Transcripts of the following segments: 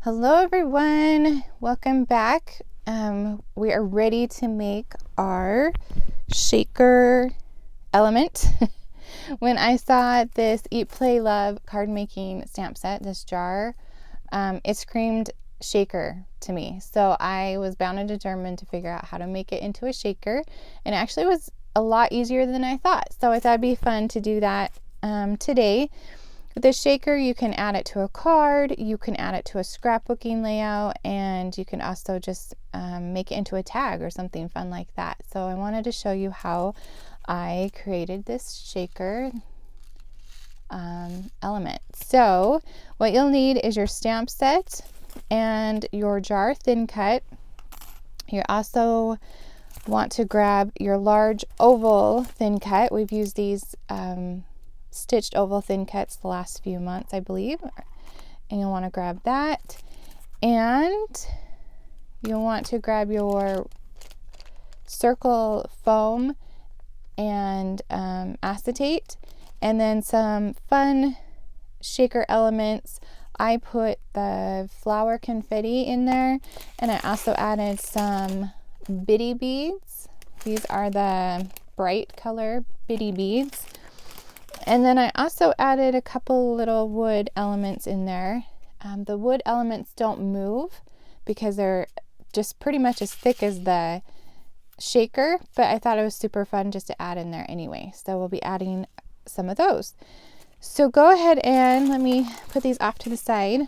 Hello everyone, welcome back. We are ready to make our shaker element. When I saw this Eat, Play, Love card making stamp set, this jar, it screamed shaker to me. So I was bound and determined to figure out how to make it into a shaker, and it actually was a lot easier than I thought. So I thought it'd be fun to do that today. With this shaker, you can add it to a card, you can add it to a scrapbooking layout, and you can also just make it into a tag or something fun like that. So I wanted to show you how I created this shaker element. So what you'll need is your stamp set and your jar thin cut. You also want to grab your large oval thin cut. We've used these stitched oval thin cuts the last few months, I believe, and you'll want to grab that, and you'll want to grab your circle foam and acetate, and then some fun shaker elements. I put the flower confetti in there, and I also added some bitty beads. These are the bright color bitty beads. And then I also added a couple little wood elements in there. The wood elements don't move because they're just pretty much as thick as the shaker, but I thought it was super fun just to add in there anyway. So we'll be adding some of those. So go ahead and let me put these off to the side.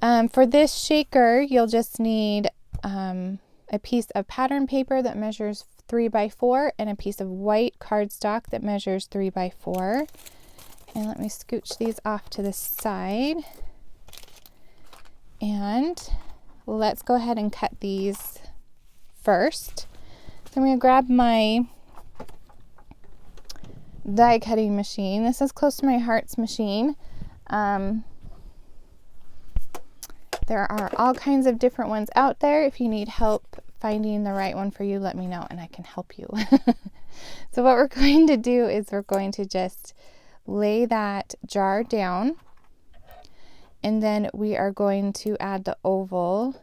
For this shaker, you'll just need a piece of pattern paper that measures 3x4 and a piece of white cardstock that measures 3x4. And let me scooch these off to the side. And let's go ahead and cut these first. So I'm going to grab my die cutting machine. This is close to my heart's machine. There are all kinds of different ones out there. If you need help finding the right one for you, let me know and I can help you. So what we're going to do is we're going to just lay that jar down, and then we are going to add the oval,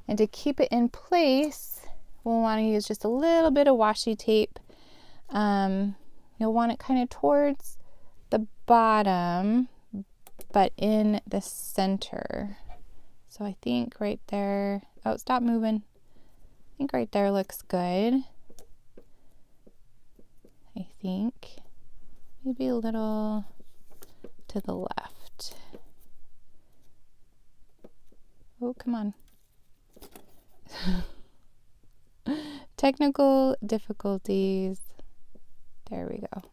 and to keep it in place we'll want to use just a little bit of washi tape. You'll want it kind of towards the bottom but in the center. So I think right there, oh, stop moving. I think right there looks good. I think maybe a little to the left. Oh, come on. Technical difficulties. There we go.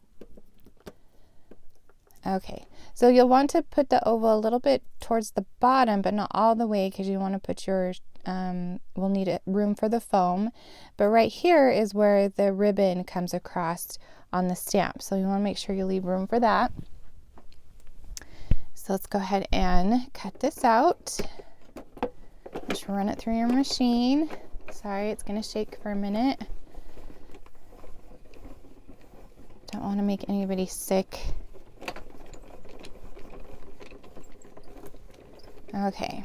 Okay, so you'll want to put the oval a little bit towards the bottom, but not all the way, because you want to put your, we'll need room for the foam. But right here is where the ribbon comes across on the stamp. So you want to make sure you leave room for that. So let's go ahead and cut this out. Just run it through your machine. Sorry, it's going to shake for a minute. Don't want to make anybody sick. Okay.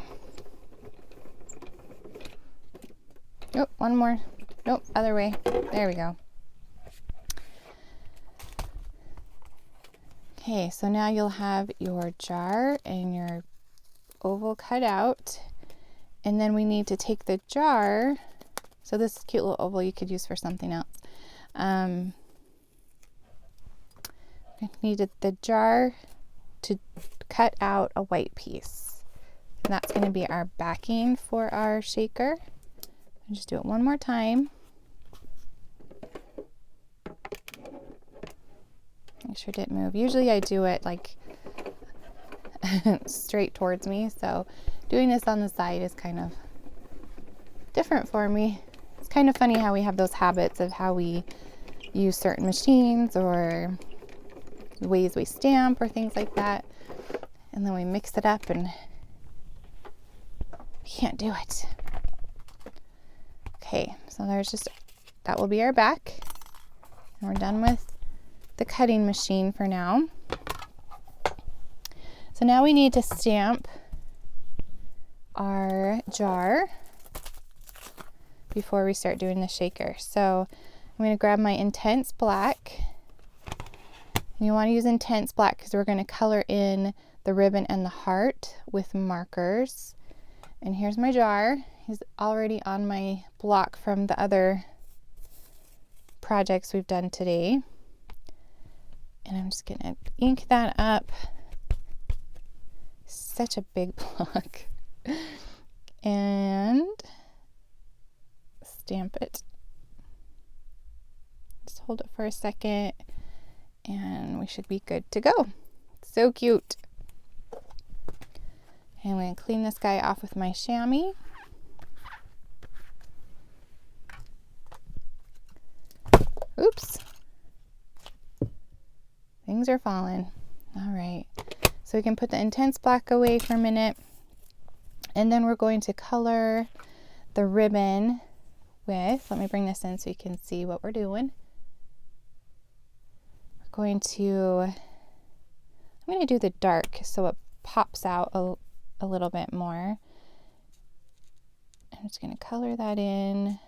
Oh, one more. Nope, other way. There we go. Okay, so now you'll have your jar and your oval cut out. And then we need to take the jar. So this cute little oval you could use for something else. We needed the jar to cut out a white piece. And that's going to be our backing for our shaker. I'll just do it one more time. Make sure it didn't move. Usually I do it like straight towards me, so doing this on the side is kind of different for me. It's kind of funny how we have those habits of how we use certain machines or the ways we stamp or things like that, and then we mix it up and we can't do it. Okay, so there's just, that will be our back, and we're done with the cutting machine for now. So now we need to stamp our jar before we start doing the shaker. So I'm going to grab my Intense Black. And you want to use Intense Black because we're going to color in the ribbon and the heart with markers. And here's my jar. He's already on my block from the other projects we've done today. And I'm just going to ink that up. Such a big block. And stamp it. Just hold it for a second and we should be good to go. So cute. And I'm going to clean this guy off with my chamois. Oops. Things are falling. All right. So we can put the Intense Black away for a minute. And then we're going to color the ribbon with, let me bring this in so you can see what we're doing. We're going to, I'm going to do the dark so it pops out a little bit more. I'm just going to color that in.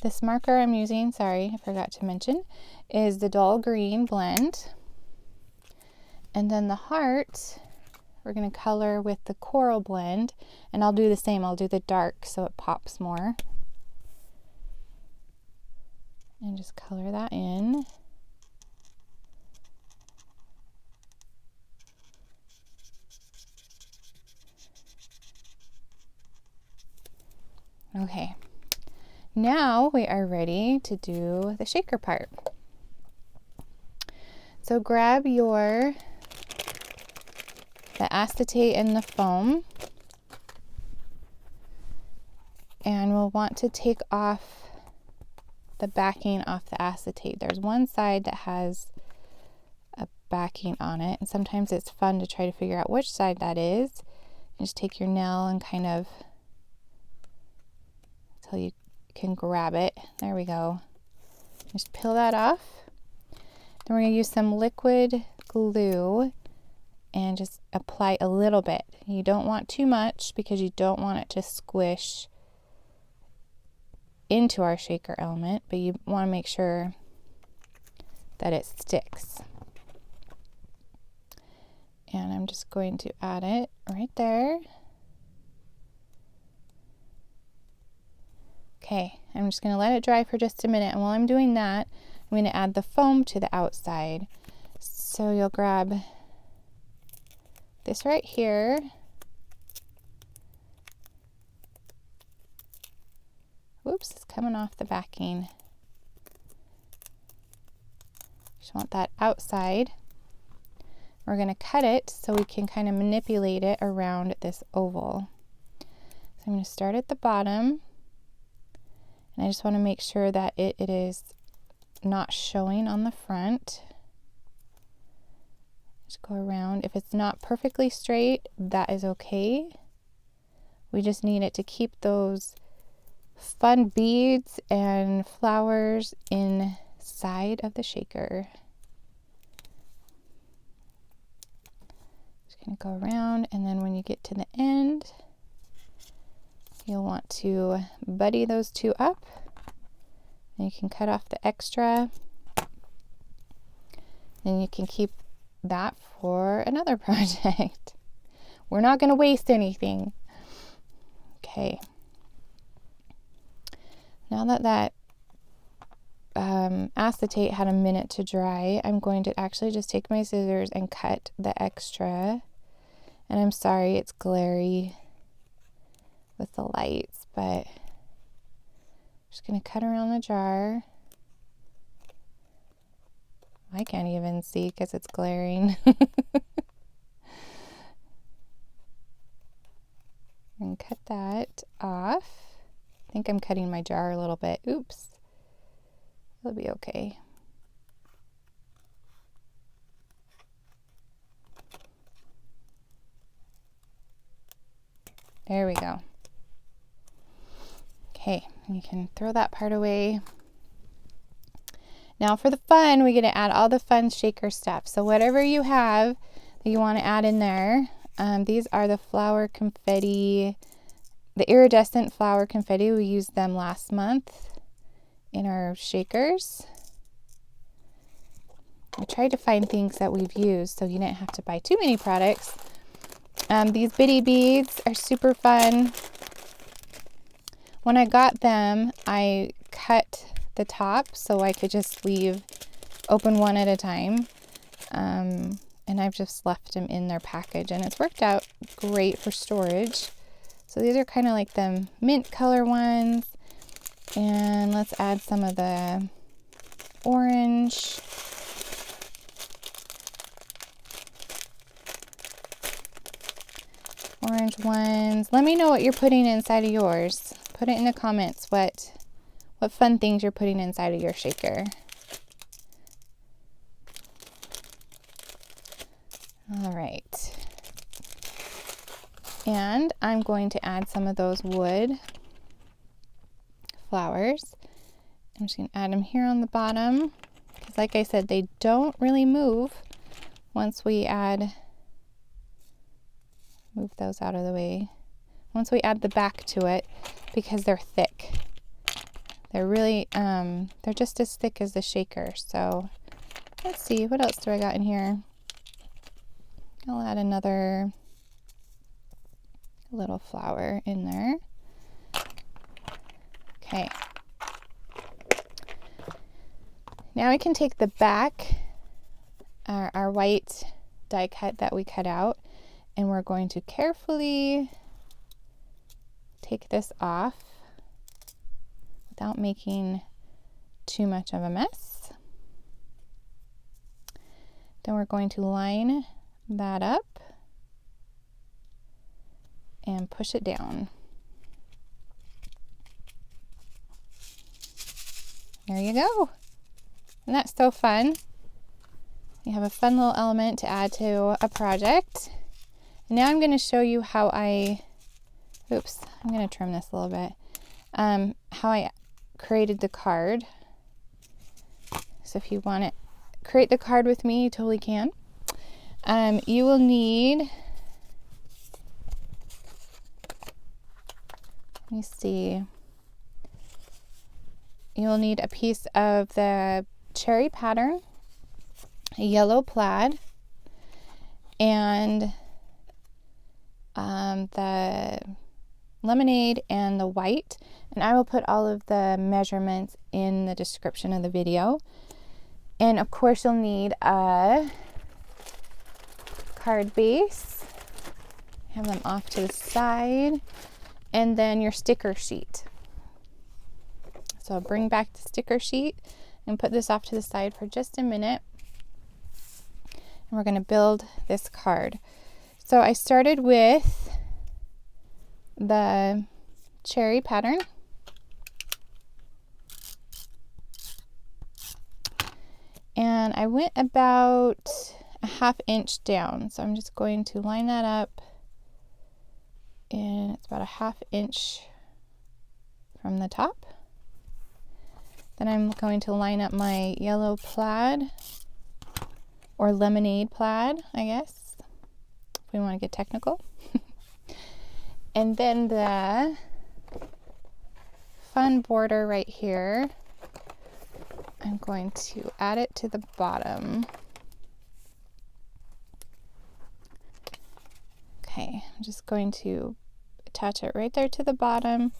This marker I'm using, sorry, I forgot to mention, is the Dull Green blend. And then the heart, we're going to color with the Coral blend. And I'll do the same, I'll do the dark so it pops more. And just color that in. Okay. Now we are ready to do the shaker part. So grab the acetate and the foam, and we'll want to take off the backing off the acetate. There's one side that has a backing on it, and sometimes it's fun to try to figure out which side that is. And just take your nail and kind of until you can grab it. There we go. Just peel that off. Then we're going to use some liquid glue and just apply a little bit. You don't want too much because you don't want it to squish into our shaker element, but you want to make sure that it sticks. And I'm just going to add it right there. Okay, I'm just going to let it dry for just a minute, and while I'm doing that, I'm going to add the foam to the outside. So you'll grab this right here. Whoops, it's coming off the backing. Just want that outside. We're going to cut it so we can kind of manipulate it around this oval. So I'm going to start at the bottom. And I just want to make sure that it is not showing on the front. Just go around. If it's not perfectly straight, that is okay. We just need it to keep those fun beads and flowers inside of the shaker. Just going to go around, and then when you get to the end, you'll want to buddy those two up. And you can cut off the extra. Then you can keep that for another project. We're not going to waste anything. Okay. Now that acetate had a minute to dry, I'm going to actually just take my scissors and cut the extra. And I'm sorry it's glary with the lights, but I'm just going to cut around the jar. I can't even see because it's glaring. And cut that off. I think I'm cutting my jar a little bit. Oops. It'll be okay. There we go. Okay, you can throw that part away. Now for the fun, we're going to add all the fun shaker stuff. So whatever you have that you want to add in there, these are the flower confetti, the iridescent flower confetti. We used them last month in our shakers. I tried to find things that we've used so you didn't have to buy too many products. These bitty beads are super fun. When I got them, I cut the top so I could just open one at a time. And I've just left them in their package, and it's worked out great for storage. So these are kind of like the mint color ones. And let's add some of the orange. Orange ones. Let me know what you're putting inside of yours. Put it in the comments what fun things you're putting inside of your shaker. All right. And I'm going to add some of those wood flowers. I'm just going to add them here on the bottom because, like I said, they don't really move once we move those out of the way. Once we add the back to it, because they're thick. They're really, they're just as thick as the shaker. So let's see, what else do I got in here? I'll add another little flower in there. Okay. Now we can take the back, our white die cut that we cut out, and we're going to carefully take this off without making too much of a mess. Then we're going to line that up and push it down. There you go. And that's so fun. You have a fun little element to add to a project. And now I'm going to show you how I'm going to trim this a little bit. How I created the card. So if you want to create the card with me, you totally can. You will need, let me see, you'll need a piece of the cherry pattern, a yellow plaid, and the lemonade and the white. And I will put all of the measurements in the description of the video. And of course you'll need a card base. Have them off to the side. And then your sticker sheet. So I'll bring back the sticker sheet and put this off to the side for just a minute. And we're going to build this card. So I started with the cherry pattern. And I went about a ½ inch down. So I'm just going to line that up. And it's about a ½ inch from the top. Then I'm going to line up my yellow plaid, or lemonade plaid, I guess, if we want to get technical. And then the fun border right here, I'm going to add it to the bottom. Okay, I'm just going to attach it right there to the bottom.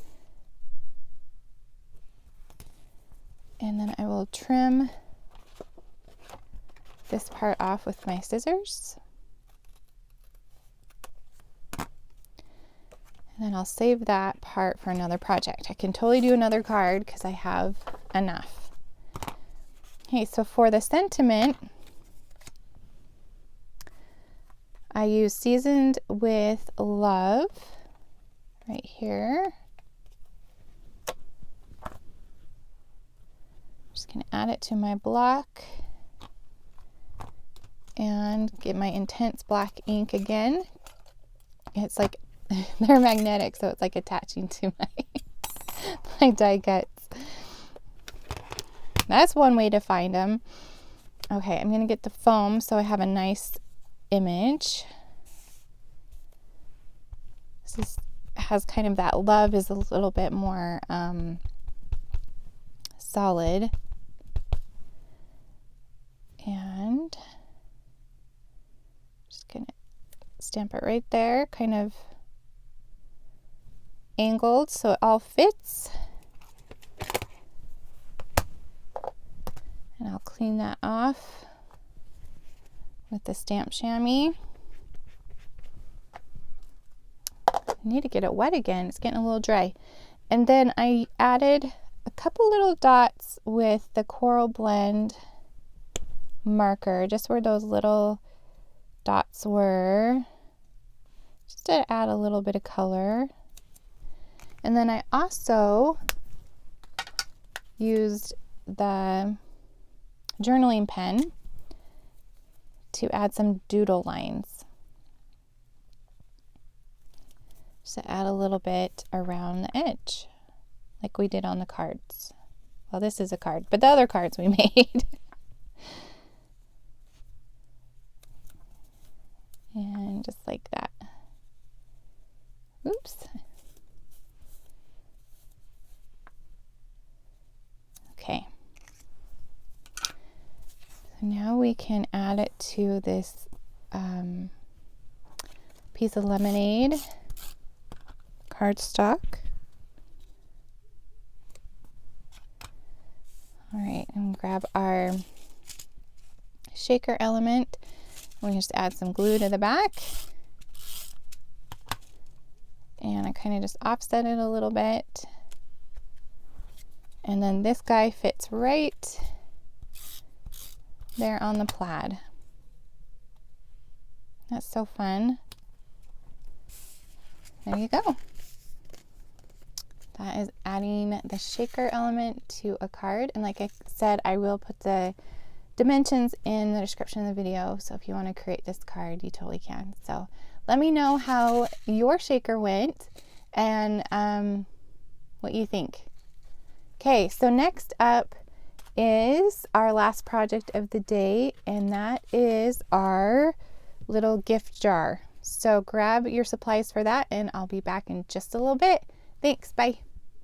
And then I will trim this part off with my scissors. And then I'll save that part for another project. I can totally do another card because I have enough. Okay, so for the sentiment, I use Seasoned with Love right here. Just going to add it to my block and get my intense black ink again. It's like they're magnetic, so it's like attaching to my die cuts. That's one way to find them. Okay, I'm gonna get the foam so I have a nice image. This has kind of that love is a little bit more solid. And just gonna stamp it right there, kind of angled so it all fits. And I'll clean that off with the stamp chamois. I need to get it wet again. It's getting a little dry. And then I added a couple little dots with the Coral Blend marker, just where those little dots were, just to add a little bit of color. And then I also used the journaling pen to add some doodle lines, just to add a little bit around the edge like we did on the cards. Well, this is a card, but the other cards we made. And just like that. Oops. Okay. So now we can add it to this piece of lemonade cardstock. All right, and grab our shaker element. We can just add some glue to the back. And I kind of just offset it a little bit. And then this guy fits right there on the plaid. That's so fun. There you go. That is adding the shaker element to a card. And like I said, I will put the dimensions in the description of the video, so if you want to create this card, you totally can. So let me know how your shaker went and what you think. Okay, so next up is our last project of the day, and that is our little gift jar. So grab your supplies for that, and I'll be back in just a little bit. Thanks, bye.